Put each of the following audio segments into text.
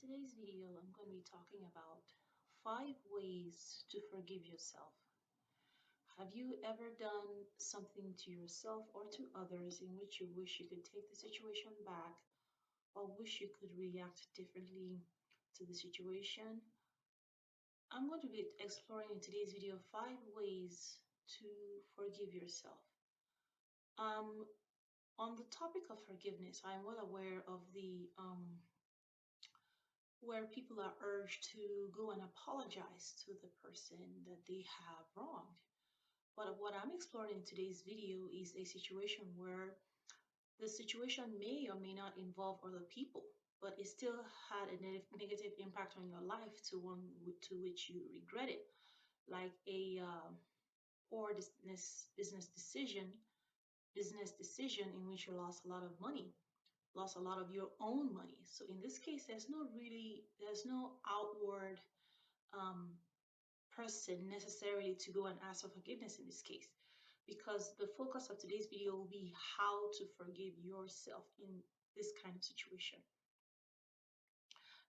today's video, I'm going to be talking about 5 ways to forgive yourself. Have you ever done something to yourself or to others in which you wish you could take the situation back or wish you could react differently to the situation? I'm going to be exploring in today's video 5 ways to forgive yourself. Um, on the topic of forgiveness, I am well aware of the where people are urged to go and apologize to the person that they have wronged. But what I'm exploring in today's video is a situation where the situation may or may not involve other people, but it still had a negative impact on your life to one to which you regret it, like a poor business decision in which you lost a lot of money, lost a lot of your own money. So in this case, there's no outward um, person necessarily to go and ask for forgiveness in this case, because the focus of today's video will be how to forgive yourself in this kind of situation.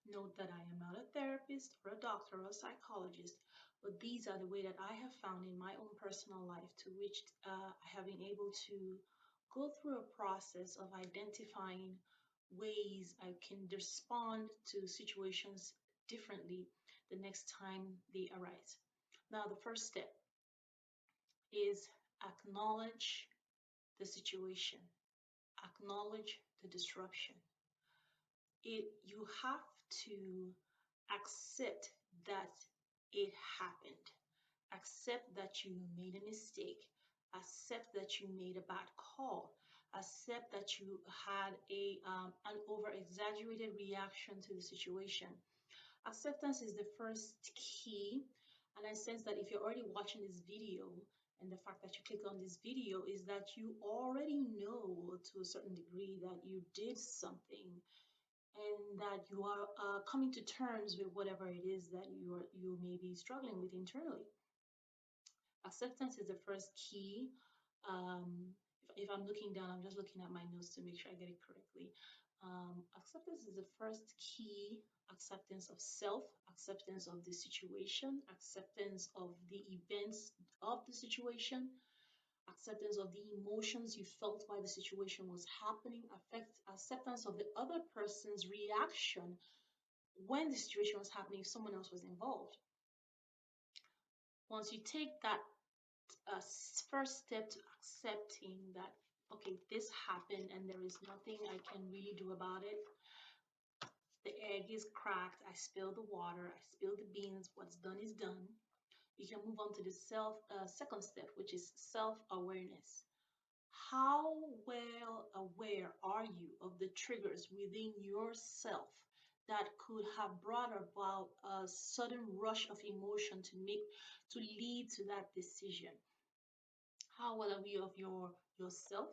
Note that I am not a therapist or a doctor or a psychologist, but these are the way that I have found in my own personal life, to which I have been able to go through a process of identifying ways I can respond to situations differently the next time they arise. Now, the first step is acknowledge the situation, acknowledge the disruption. You have to accept that it happened, accept that you made a mistake, accept that you made a bad call, accept that you had an over exaggerated reaction to the situation. Acceptance is the first key, and I sense that if you're already watching this video, and the fact that you click on this video is that you already know to a certain degree that you did something and that you are coming to terms with whatever it is that you may be struggling with internally. Acceptance is the first key. If I'm looking down, I'm just looking at my notes to make sure I get it correctly. Acceptance is the first key. Acceptance of self, acceptance of the situation, acceptance of the events of the situation, acceptance of the emotions you felt while the situation was happening, acceptance of the other person's reaction when the situation was happening if someone else was involved. Once you take that first step to accepting that, okay, this happened and there is nothing I can really do about it. The egg is cracked, I spilled the water, I spilled the beans, what's done is done. You can move on to the second step, which is self-awareness. How well aware are you of the triggers within yourself that could have brought about a sudden rush of emotion to lead to that decision? How well are you of yourself?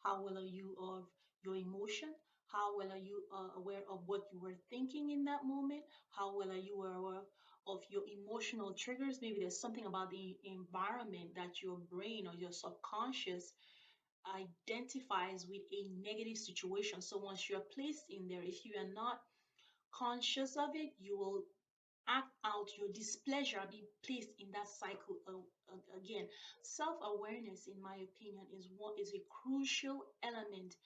How well are you of your emotion? How well are you aware of what you were thinking in that moment? How well are you aware of your emotional triggers? Maybe there's something about the environment that your brain or your subconscious identifies with a negative situation. So once you're placed in there, if you are not conscious of it, you will act out your displeasure, be placed in that cycle again. Self-awareness, in my opinion, is a crucial element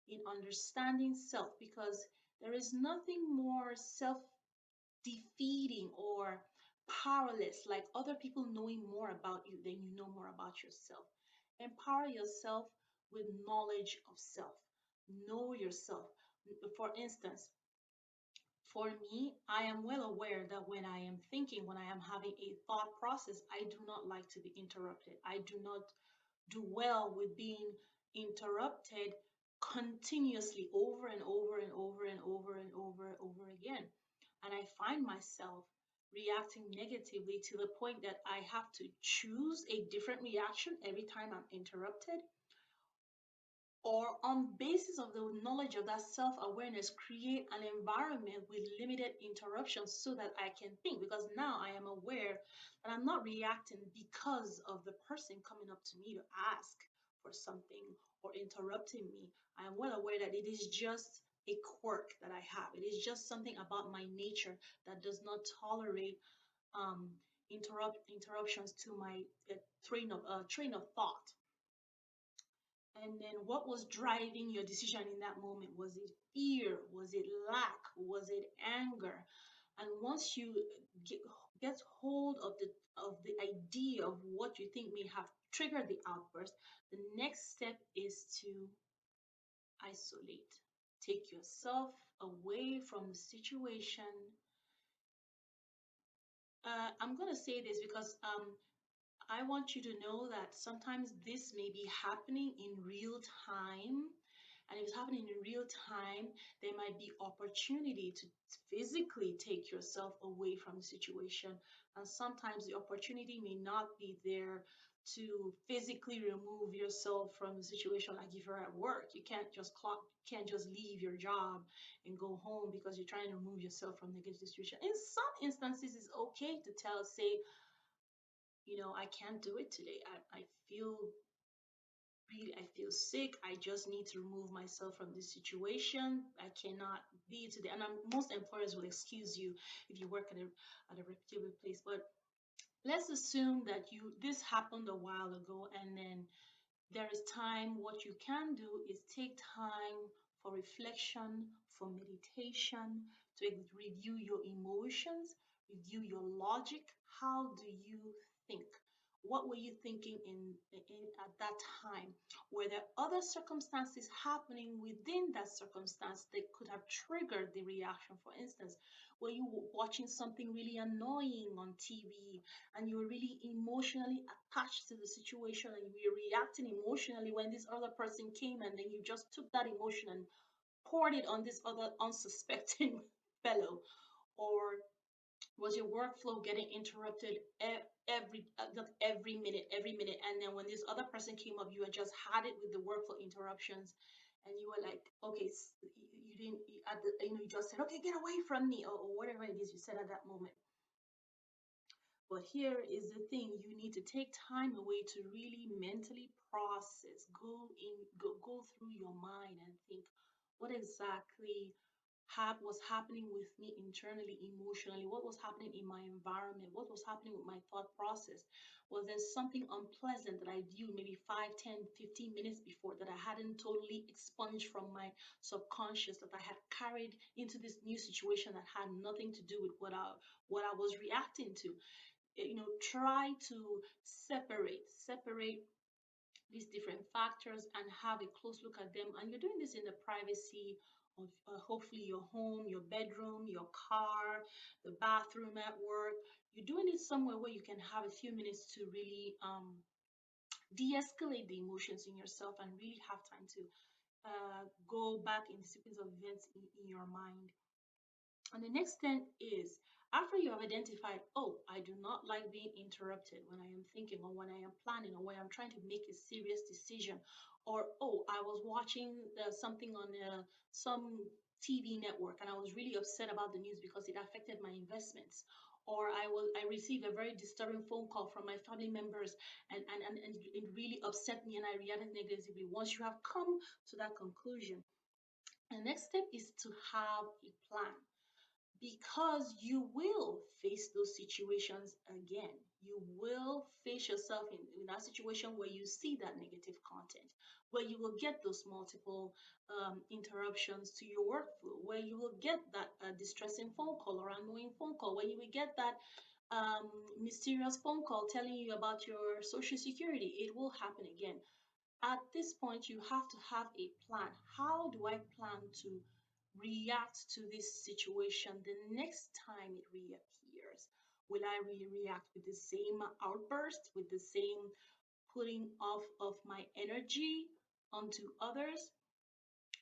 in understanding self, because there is nothing more self-defeating or powerless like other people knowing more about you than you know more about yourself. Empower yourself with knowledge of self. Know yourself. For instance, for me, I am well aware that when I am thinking, when I am having a thought process, I do not like to be interrupted. I do not do well with being interrupted continuously over and over and over and over and over and over again. And I find myself reacting negatively to the point that I have to choose a different reaction every time I'm interrupted, or on basis of the knowledge of that self-awareness, create an environment with limited interruptions so that I can think, because now I am aware that I'm not reacting because of the person coming up to me to ask for something or interrupting me. I am well aware that it is just a quirk that I have. It is just something about my nature that does not tolerate um, interruptions to my train of thought. And then what was driving your decision in that moment? Was it fear? Was it lack? Was it anger? And once you get, get hold of the idea of what you think may have triggered the outburst, the next step is to isolate. Take yourself away from the situation. I'm going to say this because I want you to know that sometimes this may be happening in real time. And if it's happening in real time, there might be opportunity to physically take yourself away from the situation. And sometimes the opportunity may not be there to physically remove yourself from the situation. Like if you're at work, you can't just can't just leave your job and go home because you're trying to remove yourself from the negative situation. In some instances, it's okay to say, I can't do it today. I feel I feel sick. I just need to remove myself from this situation. I cannot be today. And most employers will excuse you if you work at a reputable place. But let's assume that this happened a while ago, and then there is time. What you can do is take time for reflection, for meditation, to review your emotions, review your logic. How do you think? What were you thinking at that time? Were there other circumstances happening within that circumstance that could have triggered the reaction? For instance, were you watching something really annoying on TV and you were really emotionally attached to the situation and you were reacting emotionally when this other person came, and then you just took that emotion and poured it on this other unsuspecting fellow? Or was your workflow getting interrupted every minute, and then when this other person came up, you had just had it with the workflow interruptions, and you were like, okay, you didn't at the, you just said, okay, get away from me, or whatever it is you said at that moment. But here is the thing, you need to take time away to really mentally process, go through your mind and think, what exactly was happening with me internally, emotionally, what was happening in my environment, what was happening with my thought process. Was there something unpleasant that I viewed maybe 5, 10, 15 minutes before that I hadn't totally expunged from my subconscious, that I had carried into this new situation that had nothing to do with what I was reacting to? Try to separate these different factors and have a close look at them. And you're doing this in the privacy of hopefully your home, your bedroom, your car, the bathroom at work. You're doing it somewhere where you can have a few minutes to really de-escalate the emotions in yourself and really have time to go back in the sequence of events in your mind. And the next thing is, after you have identified, oh, I do not like being interrupted when I am thinking or when I am planning or when I'm trying to make a serious decision, or oh, I was watching something on some TV network and I was really upset about the news because it affected my investments, or I received a very disturbing phone call from my family members, and it really upset me and I reacted negatively. Once you have come to that conclusion, the next step is to have a plan, because you will face those situations again. You will face yourself in that situation where you see that negative content, where you will get those multiple interruptions to your workflow, where you will get that distressing phone call or annoying phone call, where you will get that mysterious phone call telling you about your social security. It will happen again. At this point, you have to have a plan. How do I plan to react to this situation the next time it reappears? Will I react with the same outburst, with the same putting off of my energy onto others?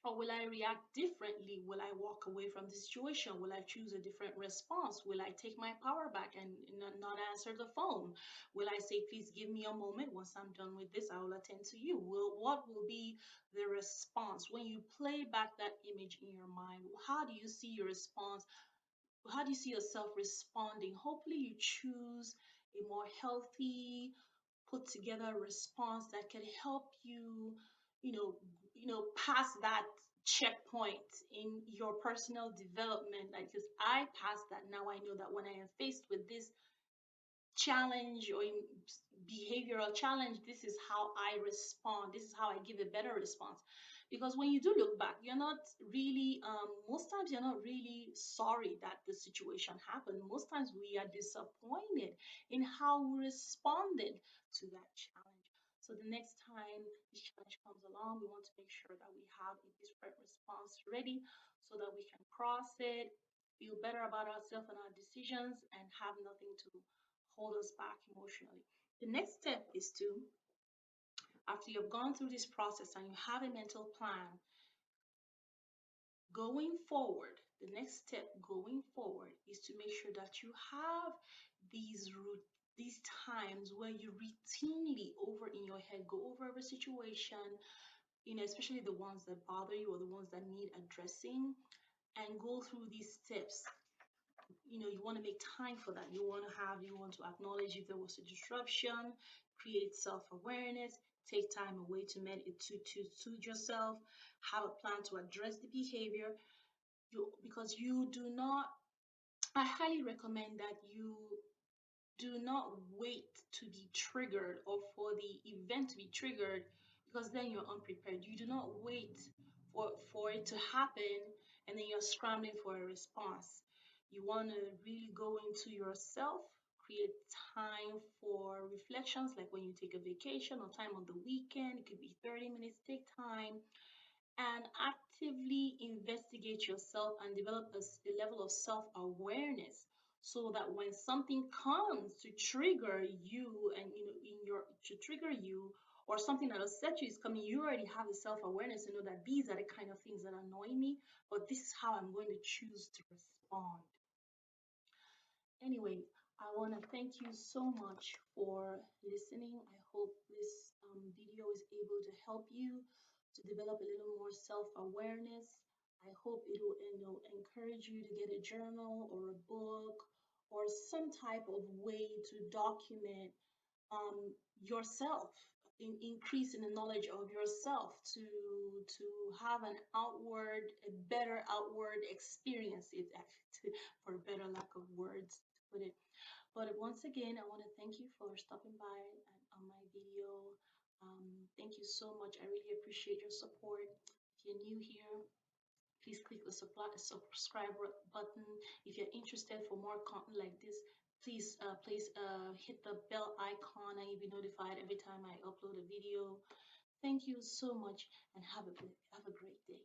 Or will I react differently? Will I walk away from the situation? Will I choose a different response? Will I take my power back and not answer the phone? Will I say, please give me a moment. Once I'm done with this, I will attend to you? What will be the response? When you play back that image in your mind, how do you see your response? How do you see yourself responding? Hopefully you choose a more healthy, put together response that can help you, you know, pass checkpoint in your personal development. Like, because I passed that, now I know that when I am faced with this challenge or in behavioral challenge, this is how I respond, this is how I give a better response. Because when you do look back, you're not really most times you're not really sorry that the situation happened. Most times we are disappointed in how we responded to that challenge. So the next time this challenge comes along, we want to make sure that we have a different response ready so that we can cross it, feel better about ourselves and our decisions, and have nothing to hold us back emotionally. The next step is to, after you've gone through this process and you have a mental plan, going forward, the next step going forward is to make sure that you have these times where you routinely over in your head go over every situation, especially the ones that bother you or the ones that need addressing, and go through these steps. You want to make time for that. You want to acknowledge if there was a disruption, create self-awareness, take time away to meditate, to soothe yourself, have a plan to address the behavior. Because you do not, I highly recommend that you do not wait to be triggered or for the event to be triggered, because then you're unprepared. You do not wait for it to happen and then you're scrambling for a response. You want to really go into yourself, create time for reflections, like when you take a vacation or time on the weekend. It could be 30 minutes. Take time and actively investigate yourself and develop a level of self-awareness, so that when something comes to trigger you, and in your to trigger you, or something that upsets you is coming, you already have the self-awareness to know that these are the kind of things that annoy me, but this is how I'm going to choose to respond. Anyway, I want to thank you so much for listening. I hope this video is able to help you to develop a little more self-awareness. I hope it will, encourage you to get a journal or a book or some type of way to document yourself, increase in the knowledge of yourself, to have a better outward experience. It for a better lack of words to put it. But once again, I want to thank you for stopping by on my video. Thank you so much. I really appreciate your support. If you're new here, please click the subscribe button. If you're interested for more content like this, please hit the bell icon and you'll be notified every time I upload a video. Thank you so much and have a great day.